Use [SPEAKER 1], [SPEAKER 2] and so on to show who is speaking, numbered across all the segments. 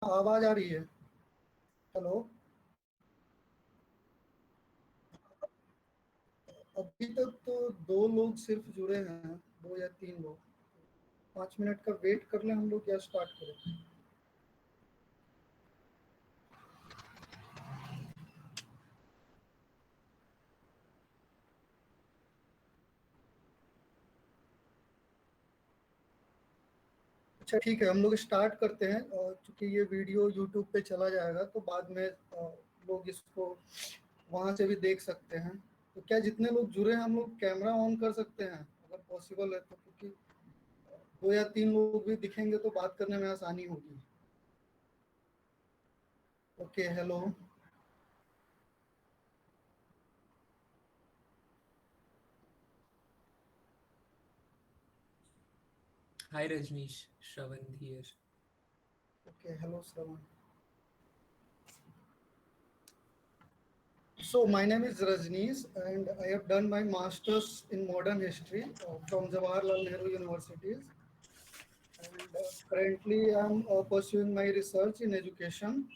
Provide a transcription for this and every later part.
[SPEAKER 1] आवाज आ रही है? हेलो। अभी तक तो दो लोग सिर्फ जुड़े हैं, दो या तीन लोग। 5 मिनट का वेट कर लें हम लोग या स्टार्ट करें? अच्छा ठीक है, हम लोग स्टार्ट करते हैं। और चूंकि ये वीडियो यूट्यूब पे चला जाएगा तो बाद में लोग इसको वहां से भी देख सकते हैं। तो क्या जितने लोग जुड़े हैं हम लोग कैमरा ऑन कर सकते हैं अगर पॉसिबल है तो, क्योंकि दो या तीन लोग भी दिखेंगे तो बात करने में आसानी होगी। Okay, hello.
[SPEAKER 2] Hi Rajneesh, Shravan here.
[SPEAKER 1] Okay, hello Shravan. So my name is Rajneesh and I have done my masters in modern history from Jawaharlal Nehru Universities, and currently I am pursuing my research in education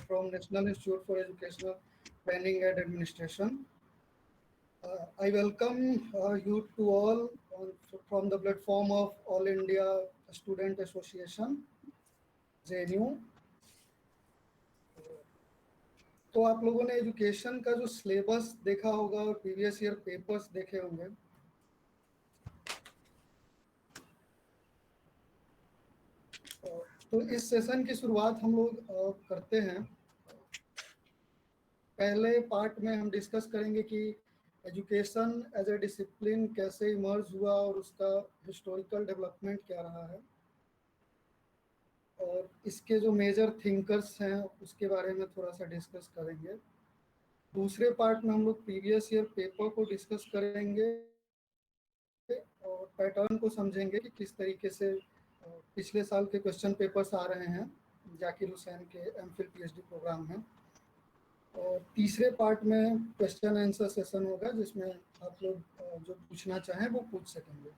[SPEAKER 1] from National Institute for Educational Planning and Administration. I welcome you to all from the platform of All India Student Association, JNU. तो आप लोगों ने education का जो syllabus देखा होगा और previous year papers देखे होंगे। तो इस सेशन की शुरुआत हम लोग करते हैं। पहले पार्ट में हम डिस्कस करेंगे कि एजुकेशन एज ए डिसिप्लिन कैसे इमर्ज हुआ और उसका हिस्टोरिकल डेवलपमेंट क्या रहा है, और इसके जो मेजर थिंकर्स हैं उसके बारे में थोड़ा सा डिस्कस करेंगे। दूसरे पार्ट में हम लोग प्रीवियस ईयर पेपर को डिस्कस करेंगे और पैटर्न को समझेंगे कि किस तरीके से पिछले साल के क्वेश्चन पेपर्स आ रहे हैं जाकिर हुसैन के एमफिल पीएचडी प्रोग्राम में। और तीसरे पार्ट में क्वेश्चन आंसर सेशन होगा जिसमें आप लोग जो पूछना चाहें वो पूछ सकेंगे।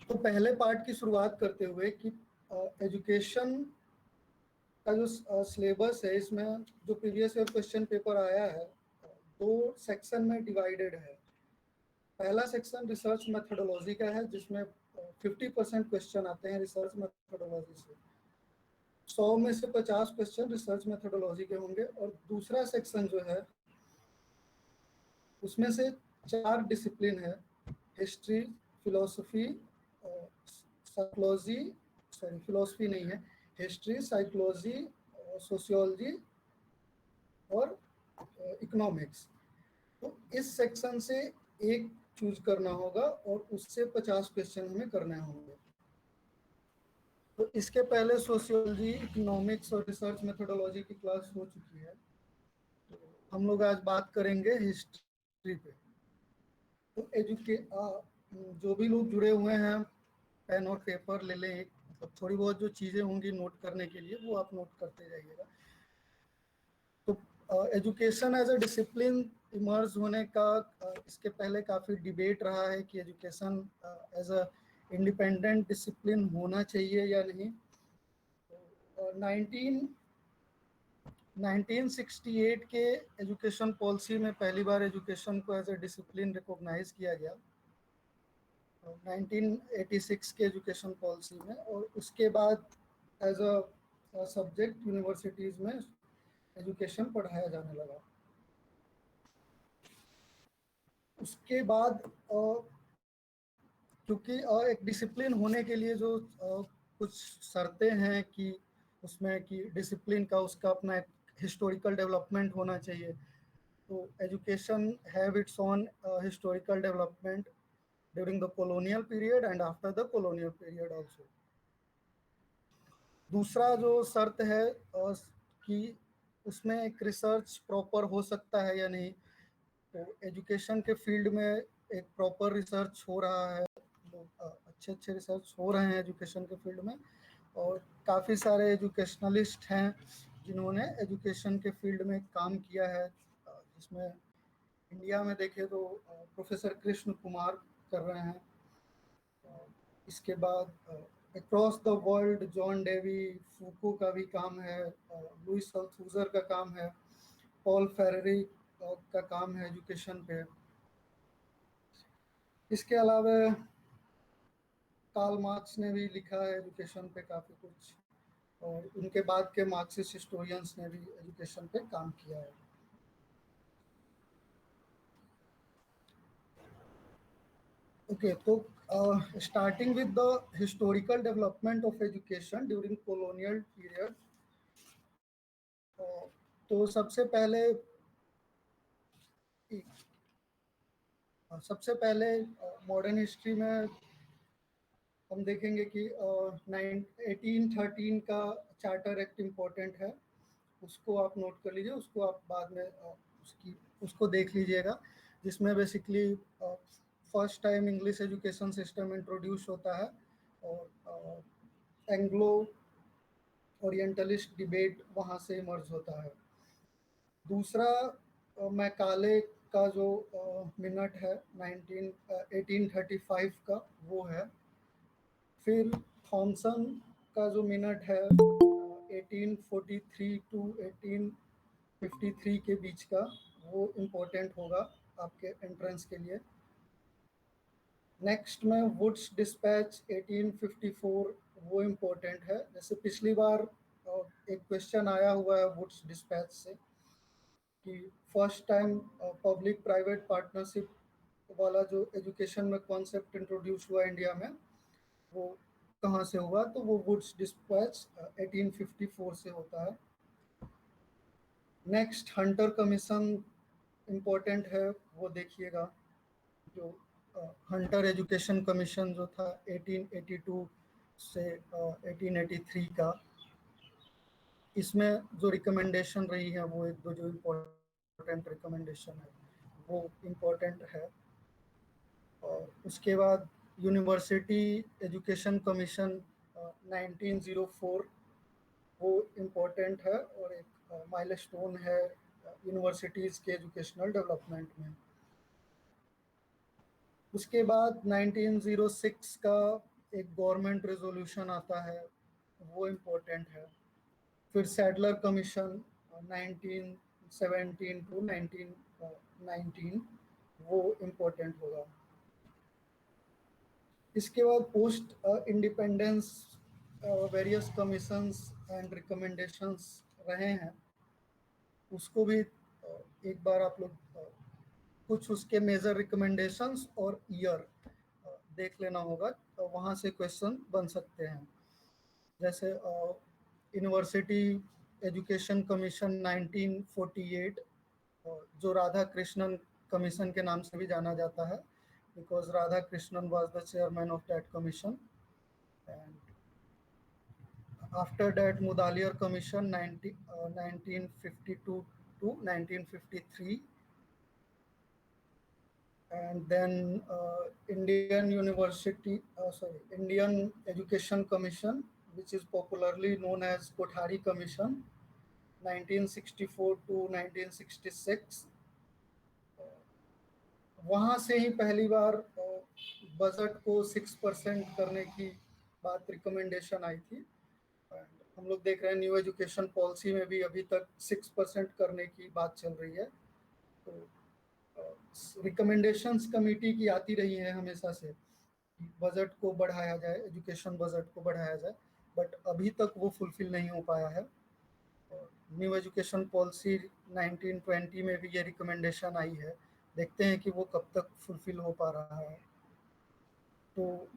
[SPEAKER 1] तो पहले पार्ट की शुरुआत करते हुए कि एजुकेशन का जो सिलेबस है, इसमें जो प्रीवियस ईयर क्वेश्चन पेपर आया है दो सेक्शन में डिवाइडेड है। पहला सेक्शन रिसर्च मेथोडोलॉजी का है जिसमें 50% क्वेश्चन आते हैं रिसर्च मेथोडोलॉजी से। 100 में से 50 क्वेश्चन रिसर्च मेथोडोलॉजी के होंगे। और दूसरा सेक्शन जो है उसमें से 4 डिसिप्लिन है: history, philosophy, psychology, sorry philosophy नहीं है, हिस्ट्री, साइकोलॉजी, सोशियोलॉजी और इकोनॉमिक्स। तो इस सेक्शन से एक चूज करना होगा और उससे 50 क्वेश्चन हमें करने होंगे। तो इसके पहले सोशियोलॉजी, इकोनॉमिक्स और रिसर्च मेथोडोलॉजी की क्लास हो चुकी है। तो हम लोग आज बात करेंगे हिस्ट्री पे। तो जो भी लोग जुड़े हुए हैं पेन और पेपर ले लें एक, मतलब थोड़ी बहुत जो चीज़ें होंगी नोट करने के लिए वो आप नोट करते जाइएगा। तो education as a discipline emerge होने का इसके पहले काफ़ी डिबेट रहा है कि education as a independent discipline होना चाहिए या नहीं। तो 1968 के एजुकेशन पॉलिसी में पहली बार एजुकेशन को एज ए डिसिप्लिन रिकॉग्नाइज किया गया 1986 के एजुकेशन पॉलिसी में, और उसके बाद एज अ सब्जेक्ट यूनिवर्सिटीज़ में एजुकेशन पढ़ाया जाने लगा। उसके बाद क्योंकि एक डिसिप्लिन होने के लिए जो कुछ शर्तें हैं कि उसमें कि डिसिप्लिन का उसका अपना एक हिस्टोरिकल डेवलपमेंट होना चाहिए। तो education have its own historical development during the colonial period and after the colonial period also. दूसरा जो शर्त है कि उसमें एक रिसर्च प्रॉपर हो सकता है या नहीं। तो एजुकेशन के फील्ड में एक प्रॉपर रिसर्च हो रहा है, अच्छे अच्छे रिसर्च हो रहे हैं एजुकेशन के फील्ड में। और काफ़ी सारे एजुकेशनलिस्ट हैं जिन्होंने एजुकेशन के फील्ड में काम किया है, जिसमें इंडिया में देखें तो प्रोफेसर कृष्ण कुमार कर रहे हैं। इसके बाद across the world John Dewey, Foucault का भी काम है, लुइस अल्थूजर का काम है, पॉल फेरेरी का काम है एजुकेशन पे। इसके अलावा कार्ल मार्क्स ने भी लिखा है एजुकेशन पे काफ़ी कुछ, और उनके बाद के मार्क्सिस्ट हिस्टोरियंस ने भी एजुकेशन पे काम किया है। Okay, so starting with the historical development of education during colonial period, uh, तो सबसे पहले मॉडर्न हिस्ट्री में हम देखेंगे कि 1813 का चार्टर एक्ट इम्पोर्टेंट है, उसको आप नोट कर लीजिए, उसको आप बाद में उसको देख लीजिएगा, जिसमें basically first time English education system introduce होता है और एंग्लो ओरिएंटलिस्ट डिबेट वहाँ से इमर्ज होता है। दूसरा मैकाले का जो मिनट है 1835 का वो है। फिर थॉमसन का जो मिनट है 1843 टू 1853 के बीच का, वो इम्पोर्टेंट होगा आपके एंट्रेंस के लिए। नेक्स्ट में वुड्स डिस्पैच 1854, वो इम्पोर्टेंट है। जैसे पिछली बार एक क्वेश्चन आया हुआ है वुड्स डिस्पैच से कि first time public private partnership वाला जो एजुकेशन में कॉन्सेप्ट इंट्रोड्यूस हुआ इंडिया में, वो कहाँ से हुआ, तो वो वुड्स डिस्पैच 1854 से होता है। नेक्स्ट हंटर कमीशन इम्पोर्टेंट है, वो देखिएगा, जो हंटर एजुकेशन कमीशन जो था 1882 से 1883 का, इसमें जो रिकमेंडेशन रही है वो एक दो जो इम्पोर्टेंट रिकमेंडेशन है वो इम्पोर्टेंट है। और उसके बाद यूनिवर्सिटी एजुकेशन कमीशन 1904, वो इम्पोर्टेंट है और एक माइलस्टोन है यूनिवर्सिटीज़ के एजुकेशनल डेवलपमेंट में। उसके बाद 1906 का एक गवर्नमेंट रेजोल्यूशन आता है, वो इम्पोर्टेंट है। फिर सैडलर कमीशन 1917 टू 1919, वो इम्पोर्टेंट होगा। इसके बाद post independence various commissions and recommendations रहे हैं, उसको भी एक बार आप लोग कुछ उसके मेजर रिकमेंडेशंस और ईयर देख लेना होगा, तो वहाँ से क्वेश्चन बन सकते हैं। जैसे यूनिवर्सिटी एजुकेशन कमीशन 1948, जो राधा कृष्णन कमीशन के नाम से भी जाना जाता है, because Radha Krishnan was the chairman of that commission. And after that Mudaliar commission 1952 to 1953, and then Indian Education Commission, which is popularly known as Kothari Commission, 1964 to 1966। वहाँ से ही पहली बार बजट को 6% करने की बात रिकमेंडेशन आई थी। हम लोग देख रहे हैं न्यू एजुकेशन पॉलिसी में भी अभी तक 6% करने की बात चल रही है। तो रिकमेंडेशंस कमेटी की आती रही है हमेशा से, बजट को बढ़ाया जाए, एजुकेशन बजट को बढ़ाया जाए, बट अभी तक वो फुलफिल नहीं हो पाया है। न्यू एजुकेशन पॉलिसी 1920 में भी ये रिकमेंडेशन आई है, देखते हैं कि वो कब तक फुलफिल हो पा रहा है। तो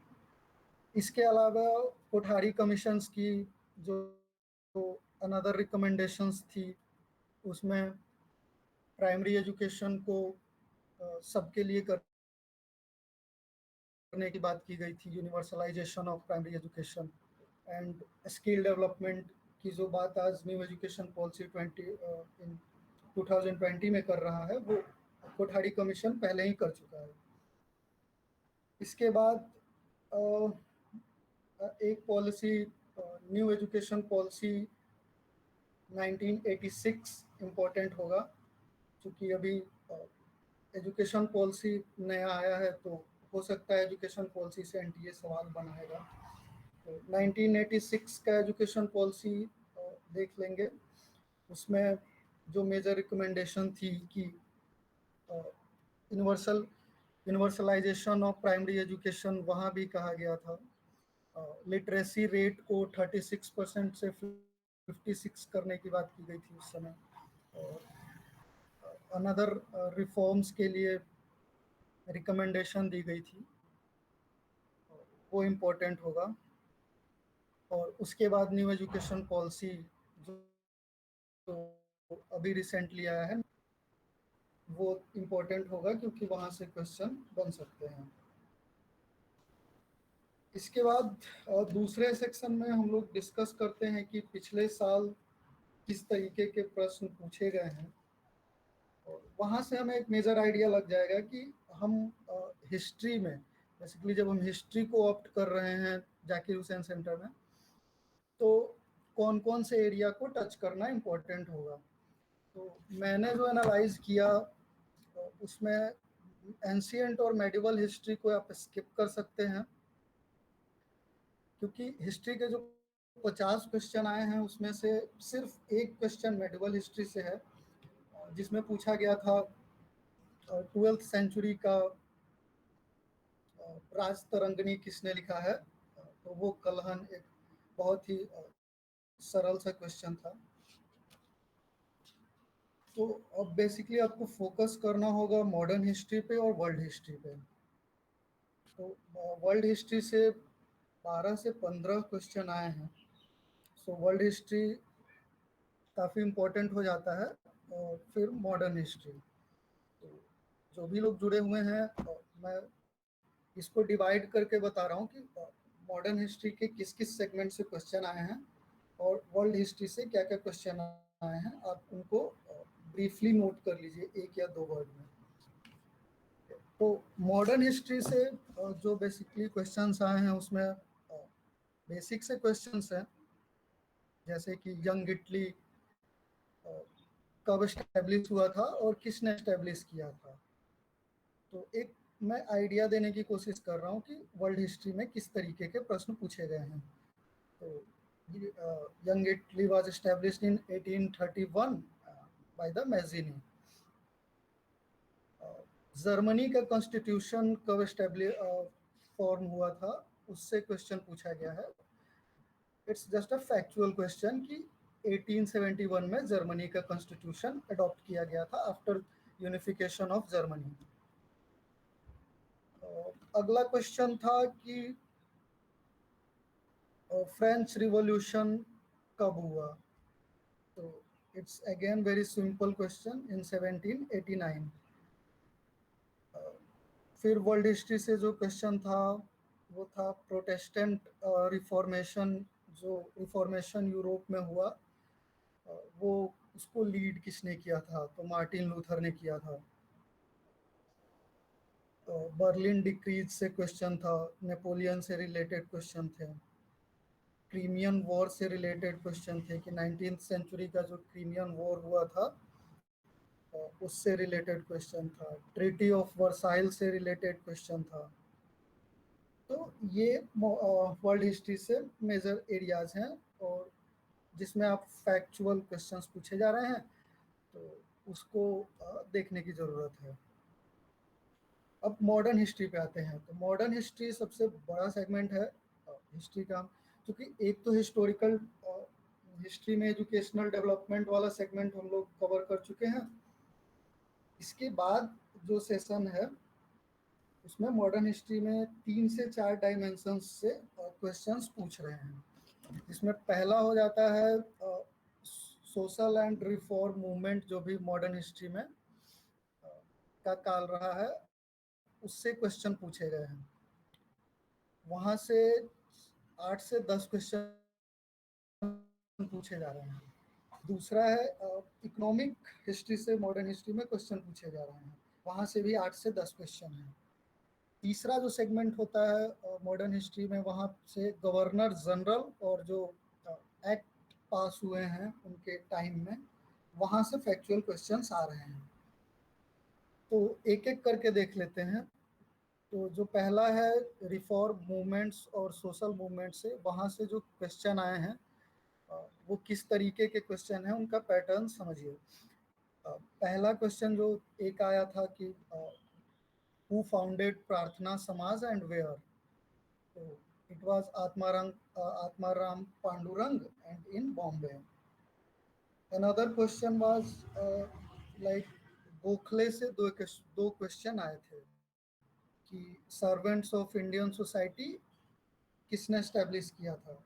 [SPEAKER 1] इसके अलावा कोठारी कमीशंस की जो अनदर रिकमेंडेशंस थी, उसमें प्राइमरी एजुकेशन को सबके लिए करने की बात की गई थी, universalization of primary education. And skill development की जो बात आज न्यू एजुकेशन पॉलिसी 2020 में कर रहा है, वो कोठारी कमीशन पहले ही कर चुका है। इसके बाद एक policy new education policy 1986 important होगा, क्योंकि अभी एजुकेशन पॉलिसी नया आया है, तो हो सकता है एजुकेशन पॉलिसी से एनटीए सवाल बनाएगा। तो 1986 का एजुकेशन पॉलिसी देख लेंगे। उसमें जो मेजर रिकमेंडेशन थी कि यूनिवर्सलाइजेशन ऑफ प्राइमरी एजुकेशन, वहाँ भी कहा गया था। लिटरेसी रेट को 36% से 56 करने की बात की गई थी उस समय। अनदर रिफॉर्म्स के लिए रिकमेंडेशन दी गई थी, वो इम्पोर्टेंट होगा। और उसके बाद न्यू एजुकेशन पॉलिसी जो अभी रिसेंटली आया है, वो इम्पोर्टेंट होगा क्योंकि वहाँ से क्वेश्चन बन सकते हैं। इसके बाद दूसरे सेक्शन में हम लोग डिस्कस करते हैं कि पिछले साल किस तरीके के प्रश्न पूछे गए हैं, और वहाँ से हमें एक मेजर आइडिया लग जाएगा कि हम हिस्ट्री में बेसिकली जब हम हिस्ट्री को ऑप्ट कर रहे हैं जाकिर हुसैन सेंटर में, तो कौन कौन से एरिया को टच करना इम्पोर्टेंट होगा। तो मैंने जो एनालाइज किया उसमें एंशिएंट और मेडिवल हिस्ट्री को आप स्किप कर सकते हैं, क्योंकि हिस्ट्री के जो 50 क्वेश्चन आए हैं उसमें से सिर्फ एक क्वेश्चन मेडिवल हिस्ट्री से है, जिसमें पूछा गया था 12th सेंचुरी का राज तरंगिणी किसने लिखा है। तो वो कलहन एक बहुत ही सरल सा क्वेश्चन था। तो अब बेसिकली आपको फोकस करना होगा मॉडर्न हिस्ट्री पे और वर्ल्ड हिस्ट्री पे। तो वर्ल्ड हिस्ट्री से 12 से 15 क्वेश्चन आए हैं। सो वर्ल्ड हिस्ट्री काफ़ी इम्पोर्टेंट हो जाता है। और फिर मॉडर्न हिस्ट्री, तो जो भी लोग जुड़े हुए हैं मैं इसको डिवाइड करके बता रहा हूँ कि मॉडर्न हिस्ट्री के किस किस सेगमेंट से क्वेश्चन आए हैं और वर्ल्ड हिस्ट्री से क्या क्या क्वेश्चन आए हैं। आप उनको ब्रीफली नोट कर लीजिए एक या दो वर्ड में। तो मॉडर्न हिस्ट्री से जो बेसिकली क्वेश्चंस आए हैं उसमें बेसिक से क्वेश्चंस हैं, जैसे कि यंग इटली कब एस्टेब्लिश हुआ था और किसने एस्टेब्लिश किया था। तो एक मैं आइडिया देने की कोशिश कर रहा हूँ कि वर्ल्ड हिस्ट्री में किस तरीके के प्रश्न पूछे गए हैं। तो young Italy was established in 1831 by the Mazzini. Germany का कॉन्स्टिट्यूशन कब फॉर्म हुआ था, उससे क्वेश्चन पूछा गया है। It's just a factual question कि 1871 में जर्मनी का कॉन्स्टिट्यूशन अडॉप्ट किया गया था आफ्टर यूनिफिकेशन ऑफ जर्मनी। अगला क्वेश्चन था कि फ्रेंच रिवॉल्यूशन कब हुआ। तो it's again very simple question, in 1789। फिर वर्ल्ड हिस्ट्री से जो क्वेश्चन था वो था प्रोटेस्टेंट रिफॉर्मेशन, जो रिफॉर्मेशन यूरोप में हुआ वो उसको लीड किसने किया था। तो मार्टिन लूथर ने किया था। तो बर्लिन डिक्रीज से क्वेश्चन था, नेपोलियन से रिलेटेड क्वेश्चन थे। क्रीमियन वॉर से रिलेटेड क्वेश्चन थे कि 19th सेंचुरी का जो क्रीमियन वॉर हुआ था उससे रिलेटेड क्वेश्चन था। ट्रीटी ऑफ वर्साइल से रिलेटेड क्वेश्चन था। तो ये वर्ल्ड हिस्ट्री से मेजर एरियाज हैं और जिसमें आप फैक्चुअल क्वेश्चंस पूछे जा रहे हैं, तो उसको देखने की ज़रूरत है। अब मॉडर्न हिस्ट्री पे आते हैं। तो मॉडर्न हिस्ट्री सबसे बड़ा सेगमेंट है हिस्ट्री का, क्योंकि एक तो हिस्टोरिकल हिस्ट्री में एजुकेशनल डेवलपमेंट वाला सेगमेंट हम लोग कवर कर चुके हैं। इसके बाद जो सेशन है उसमें मॉडर्न हिस्ट्री में 3 से 4 डायमेंशंस से क्वेश्चंस पूछ रहे हैं। इसमें पहला हो जाता है सोशल एंड रिफॉर्म मूवमेंट, जो भी मॉडर्न हिस्ट्री में का काल रहा है उससे क्वेश्चन पूछे गए हैं। वहाँ से 8 से 10 क्वेश्चन पूछे जा रहे हैं। दूसरा है इकोनॉमिक हिस्ट्री से मॉडर्न हिस्ट्री में क्वेश्चन पूछे जा रहे हैं, वहाँ से भी 8 से 10 क्वेश्चन हैं। तीसरा जो सेगमेंट होता है मॉडर्न हिस्ट्री में, वहाँ से गवर्नर जनरल और जो एक्ट पास हुए हैं उनके टाइम में, वहाँ से फैक्चुअल क्वेश्चंस आ रहे हैं। तो एक एक करके देख लेते हैं। तो जो पहला है रिफॉर्म मूवमेंट्स और सोशल मूवमेंट से, वहाँ से जो क्वेश्चन आए हैं वो किस तरीके के क्वेश्चन हैं, उनका पैटर्न समझिए। पहला क्वेश्चन जो एक आया था कि हु फाउंडेड प्रार्थना समाज एंड वेयर, तो it was Atmaram Pandurang and in Bombay. Another question was like Gokhale से दो क्वेश्चन आए थे कि सर्वेंट्स ऑफ इंडियन सोसाइटी किसने स्टैब्लिश किया था,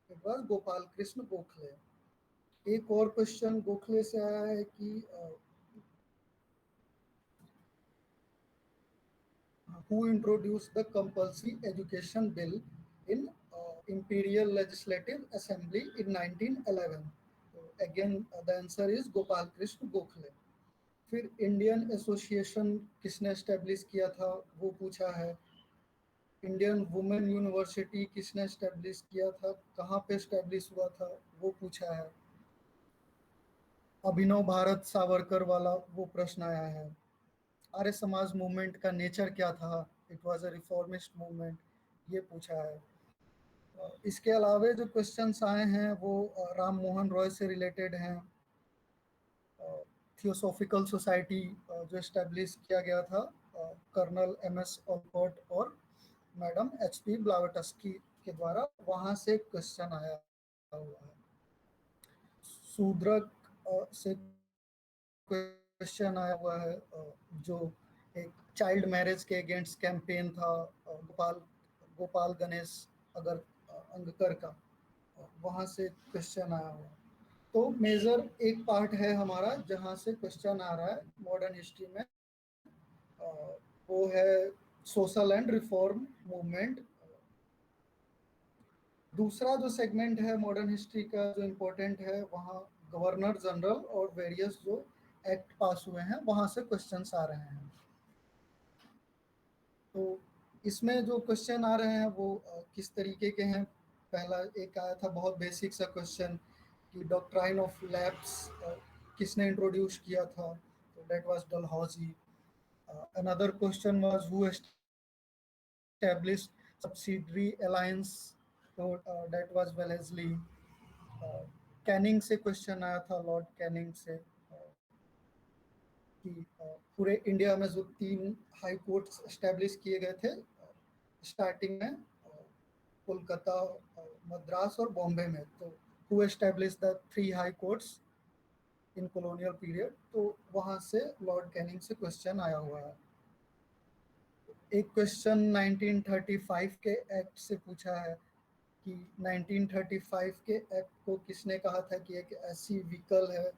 [SPEAKER 1] इट वाज गोपाल कृष्ण गोखले। एक और क्वेश्चन गोखले से आया है कि who introduced the compulsory education bill in Imperial Legislative Assembly in 1911? So again, the answer is Gopal Krishna Gokhale. फिर इंडियन एसोसिएशन किसने एस्टेब्लिश किया था वो पूछा है। इंडियन वुमेन यूनिवर्सिटी किसने एस्टेब्लिश किया था, कहाँ पे एस्टेब्लिश हुआ था वो पूछा है। अभिनव भारत सावरकर वाला वो प्रश्न आया है। आर्य समाज मूवमेंट का नेचर क्या था, it was a reformist movement, ये पूछा है। इसके अलावे जो क्वेश्चंस आए हैं वो राम मोहन रॉय से रिलेटेड हैं। थियोसॉफिकल सोसाइटी जो एस्टेब्लिश किया गया था कर्नल एम.एस. ऑलकॉट और मैडम एच.पी. ब्लावटस्की के द्वारा, वहाँ से क्वेश्चन आया हुआ है। शूद्रक से क्वेश्चन आया हुआ है जो एक चाइल्ड मैरिज के अगेंस्ट कैंपेन था गोपाल गणेश अगर अंगकर का, वहाँ से क्वेश्चन आया हुआ। तो मेजर एक पार्ट है हमारा जहाँ से क्वेश्चन आ रहा है मॉडर्न हिस्ट्री में, वो है सोशल एंड रिफॉर्म मूवमेंट। दूसरा जो सेगमेंट है मॉडर्न हिस्ट्री का जो इम्पोर्टेंट है, वहाँ गवर्नर जनरल और वेरियस जो एक्ट पास हुए हैं वहाँ से क्वेश्चंस आ रहे हैं। तो इसमें जो क्वेश्चन आ रहे हैं वो किस तरीके के हैं। पहला एक आया था बहुत बेसिक सा क्वेश्चन कि डॉक्ट्राइन ऑफ लैप्स किसने इंट्रोड्यूस किया था, तो that was Dalhousie. Another question was who established subsidiary alliance, तो दैट वाज वेलेस्ली। कैनिंग से क्वेश्चन आया था, लॉर्ड कैनिंग से, कि पूरे इंडिया में जो 3 हाई कोर्ट्स एस्टेब्लिश किए गए थे स्टार्टिंग में कोलकाता, मद्रास और बॉम्बे में, तो who establish the 3 high courts in colonial period, तो वहाँ से लॉर्ड कैनिंग से क्वेश्चन आया हुआ है। एक क्वेश्चन 1935 के एक्ट से पूछा है कि 1935 के एक्ट को किसने कहा था कि एक ऐसी व्हीकल है,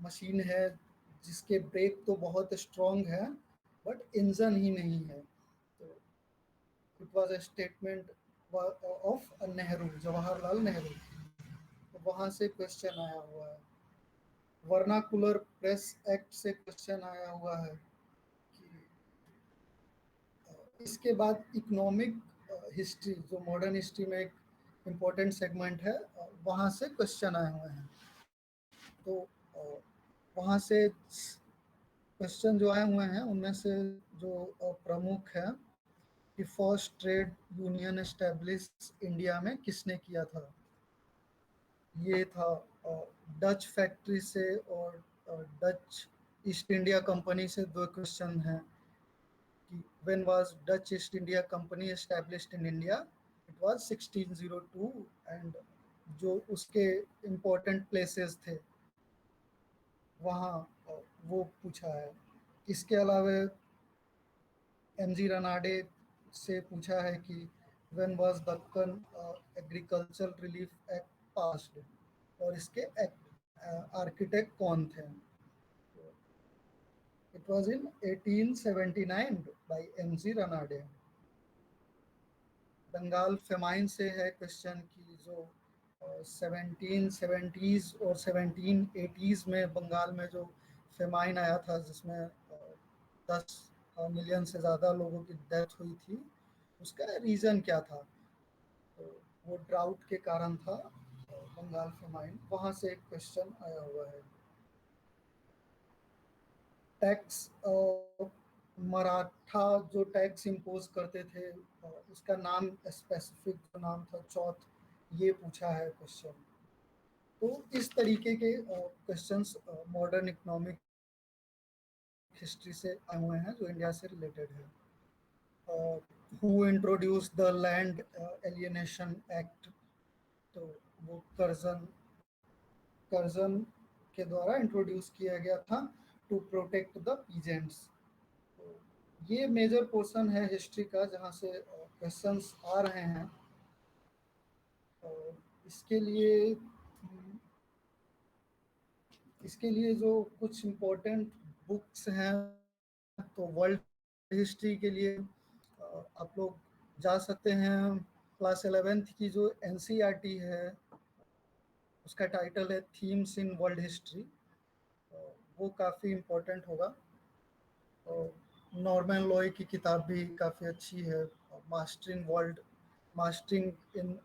[SPEAKER 1] मशीन है जिसके ब्रेक तो बहुत स्ट्रॉन्ग है बट इंजन ही नहीं है। तो it was a statement of Nehru, Jawaharlal Nehru. तो वहाँ से क्वेश्चन आया हुआ है। वर्नाकुलर प्रेस एक्ट से क्वेश्चन आया हुआ है कि इसके बाद इकोनॉमिक हिस्ट्री जो मॉडर्न हिस्ट्री में एक इम्पोर्टेंट सेगमेंट है, वहाँ से क्वेश्चन आए हुए हैं। तो वहाँ से क्वेश्चन जो आए हुए हैं उनमें से जो प्रमुख है कि first trade union establish India में किसने किया था, ये था डच फैक्ट्री से और डच ईस्ट इंडिया कंपनी से। दो क्वेश्चन हैं कि when was Dutch east India company established in India, it was 1602, and जो उसके इम्पोर्टेंट प्लेसेस थे वहाँ वो पूछा है। इसके अलावा एम.जी. रनाडे से पूछा है कि when was Deccan agriculture relief act passed, और इसके आर्किटेक्ट कौन थे। It was in 1879 by M G. Ranade. Bengal famine से है क्वेश्चन की जो 1770s और 1780s में बंगाल में जो फेमाइन आया था जिसमें 10 मिलियन से ज़्यादा लोगों की डेथ हुई थी, उसका रीज़न क्या था, तो वो ड्राउट के कारण था बंगाल फेमाइन। वहाँ से एक क्वेश्चन आया हुआ है। टैक्स मराठा जो टैक्स इम्पोज करते थे, उसका नाम स्पेसिफिक जो नाम था चौथ, ये पूछा है क्वेश्चन। तो इस तरीके के क्वेश्चंस मॉडर्न इकोनॉमिक हिस्ट्री से आए हुए हैं जो इंडिया से रिलेटेड है। Who introduce the land alienation act, तो वो कर्जन कर्जन के द्वारा इंट्रोड्यूस किया गया था टू प्रोटेक्ट द पीजेंट्स। तो ये मेजर पोर्शन है हिस्ट्री का जहाँ से क्वेश्चंस आ रहे हैं। और इसके लिए जो कुछ इम्पोर्टेंट बुक्स हैं, तो वर्ल्ड हिस्ट्री के लिए आप लोग जा सकते हैं। क्लास 11th की जो एनसीईआरटी है उसका टाइटल है थीम्स इन वर्ल्ड हिस्ट्री, वो काफ़ी इम्पोर्टेंट होगा। और नॉर्मन लॉय की किताब भी काफ़ी अच्छी है, mastering in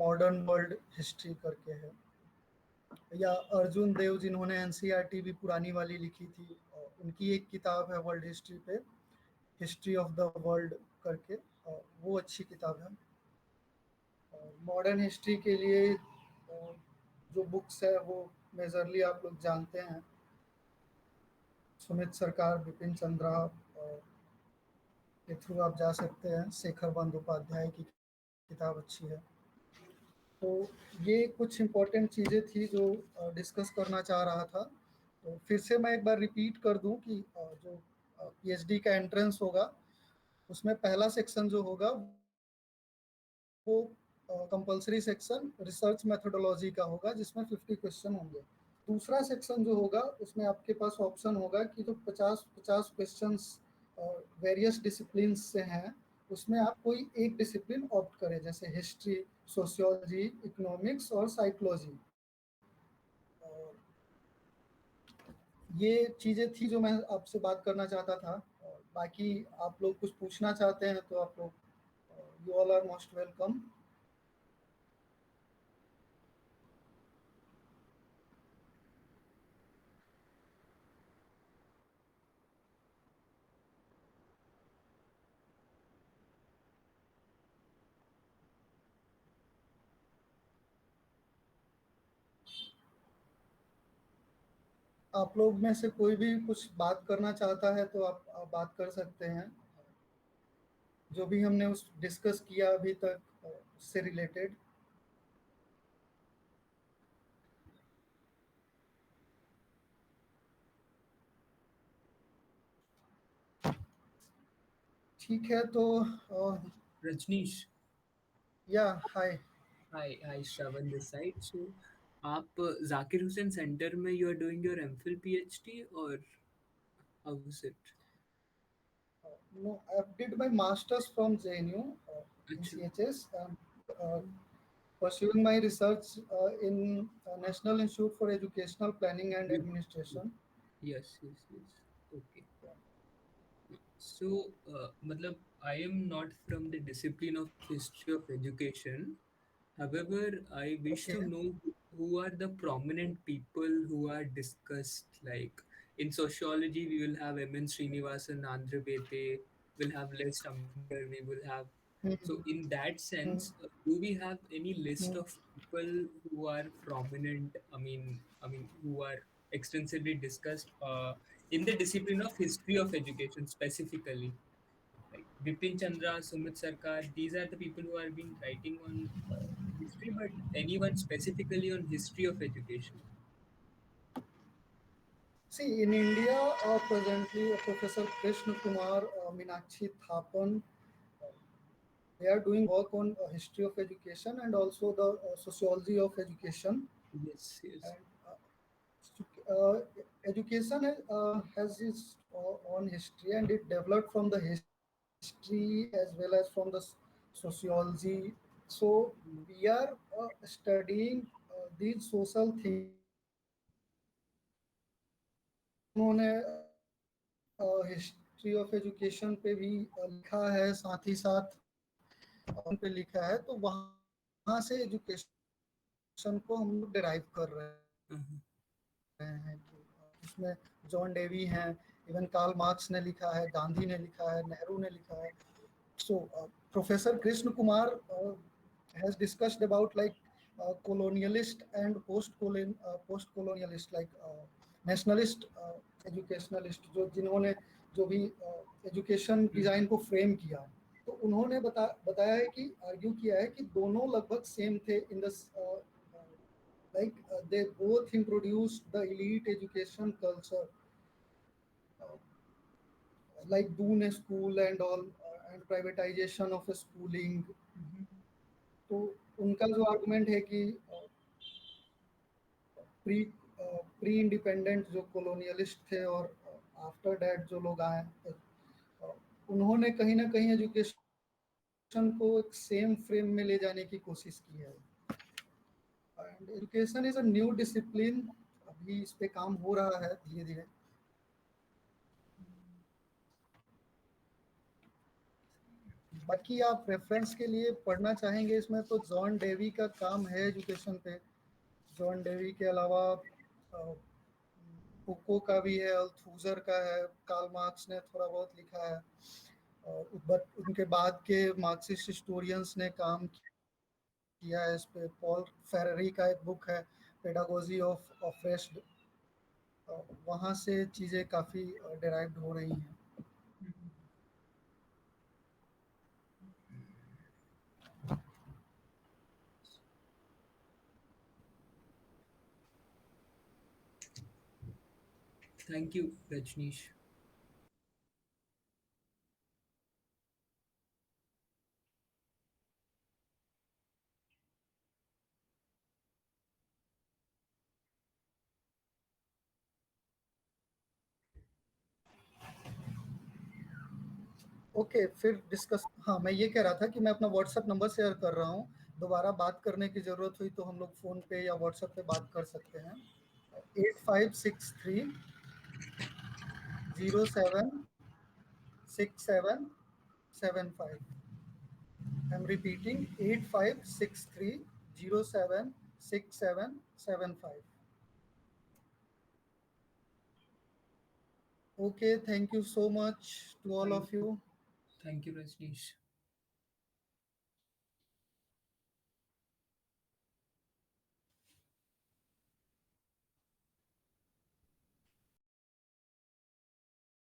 [SPEAKER 1] modern world history करके है। या अर्जुन देव जिन्होंने एनसीईआरटी भी पुरानी वाली लिखी थी, उनकी एक किताब है वर्ल्ड हिस्ट्री पे, हिस्ट्री ऑफ द वर्ल्ड करके, वो अच्छी किताब है। मॉडर्न हिस्ट्री के लिए जो बुक्स है वो मेजरली आप लोग जानते हैं, सुमित सरकार, बिपिन चंद्रा के थ्रू आप जा सकते हैं। शेखर बंदोपाध्याय की किताब अच्छी है। तो ये कुछ इम्पोर्टेंट चीज़ें थी जो डिस्कस करना चाह रहा था। तो फिर से मैं एक बार रिपीट कर दूं कि जो पीएचडी का एंट्रेंस होगा उसमें पहला सेक्शन जो होगा वो कंपलसरी सेक्शन रिसर्च मेथोडोलॉजी का होगा जिसमें 50 क्वेश्चन होंगे। दूसरा सेक्शन जो होगा उसमें आपके पास ऑप्शन होगा कि जो 50 क्वेश्चंस वेरियस डिसिप्लिन से हैं उसमें आप कोई एक डिसिप्लिन ऑप्ट करें, जैसे हिस्ट्री, सोशियोलॉजी, इकोनॉमिक्स और साइकोलॉजी। ये चीज़ें थी जो मैं आपसे बात करना चाहता था। और बाकी आप लोग कुछ पूछना चाहते हैं तो आप लोग you all are most welcome. आप लोग में से कोई भी कुछ बात करना चाहता है तो आप बात कर सकते हैं, जो भी हमने उस डिस्कस किया अभी तक उससे रिलेटेड। ठीक है, तो
[SPEAKER 2] Rajneesh,
[SPEAKER 1] या हाय।
[SPEAKER 2] hi Shravan this side. So, आप जाकिर हुसैन सेंटर में you are doing your MPhil PhD or how is it?
[SPEAKER 1] No, I did my masters from JNU,
[SPEAKER 2] अच्छा,
[SPEAKER 1] ECHS, and uh, pursuing my research in National Institute for Educational Planning and
[SPEAKER 2] you,
[SPEAKER 1] Administration.
[SPEAKER 2] yes. Okay. So, matlab, I am not from the discipline of history of education. However, I wish to
[SPEAKER 1] Okay.
[SPEAKER 2] know who are the prominent people who are discussed. Like in sociology, we will have M.N. Srinivasan, Andhra Bete, we'll have Les Ambedkar, we will have. So,
[SPEAKER 1] Hmm.
[SPEAKER 2] in that
[SPEAKER 1] Hmm.
[SPEAKER 2] sense, do we have any list
[SPEAKER 1] Hmm.
[SPEAKER 2] of people who are prominent? I mean, who are extensively discussed in the discipline of history of education specifically? Like Bipin Chandra, Sumit Sarkar, these are the people who have been writing on history, but anyone specifically on history of education?
[SPEAKER 1] See, in India, presently, Professor Krishna Kumar, Meenakshi Thapan, uh, they are doing work on history of education and also the sociology of education.
[SPEAKER 2] Yes.
[SPEAKER 1] And uh, education has its own history, and it developed from the history as well as from the sociology. So we are studying these social things. उन्होंने history of education पे भी लिखा है, साथ ही साथ उन पे लिखा है, तो वहाँ से एजुकेशन को हम लोग डिराइव कर रहे
[SPEAKER 2] Uh-huh.
[SPEAKER 1] हैं कि इसमें जॉन डेवी हैं, इवन कार्ल मार्क्स ने लिखा है, गांधी ने लिखा है, नेहरू ने लिखा है. So Professor Krishna Kumar has discussed about like colonialist and post-colonialist, like nationalist, educationalist, जो जिन्होंने जो भी एजुकेशन डिजाइन को फ्रेम किया, तो उन्होंने बताया है कि आर्ग्यू किया है कि दोनों लगभग सेम थे in the like they both introduced the elite education culture, uh, like Boone School and all, and privatization of schooling. तो उनका जो आर्गुमेंट है कि प्री प्री इंडिपेंडेंट जो कॉलोनियलिस्ट थे और आफ्टर दैट जो लोग आए, उन्होंने कहीं ना कहीं एजुकेशन को एक सेम फ्रेम में ले जाने की कोशिश की है. And education is a new discipline, अभी इस पे काम हो रहा है धीरे धीरे. बाकी आप रेफरेंस के लिए पढ़ना चाहेंगे इसमें तो जॉन डेवी का काम है एजुकेशन पे. जॉन डेवी के अलावा फुको का भी है, अल्थूजर का है, कार्ल मार्क्स ने थोड़ा बहुत लिखा है, और उनके बाद के मार्क्सिस्ट हिस्टोरियंस ने काम किया है इस पे. पॉल फेरेरी का एक बुक है, पेडागोजी ऑफ ऑप्रेस्ड, वहाँ से चीज़ें काफ़ी डिराइव्ड हो रही हैं.
[SPEAKER 2] Thank you, Rajneesh.
[SPEAKER 1] ओके, फिर डिस्कस. हाँ, मैं ये कह रहा था कि मैं अपना व्हाट्सएप नंबर शेयर कर रहा हूँ. दोबारा बात करने की ज़रूरत हुई तो हम लोग फ़ोन पे या व्हाट्सएप पे बात कर सकते हैं. 8563076775. I am repeating, 8563076775. Okay, thank you so much to all of you.
[SPEAKER 2] Thank you, Rajneesh.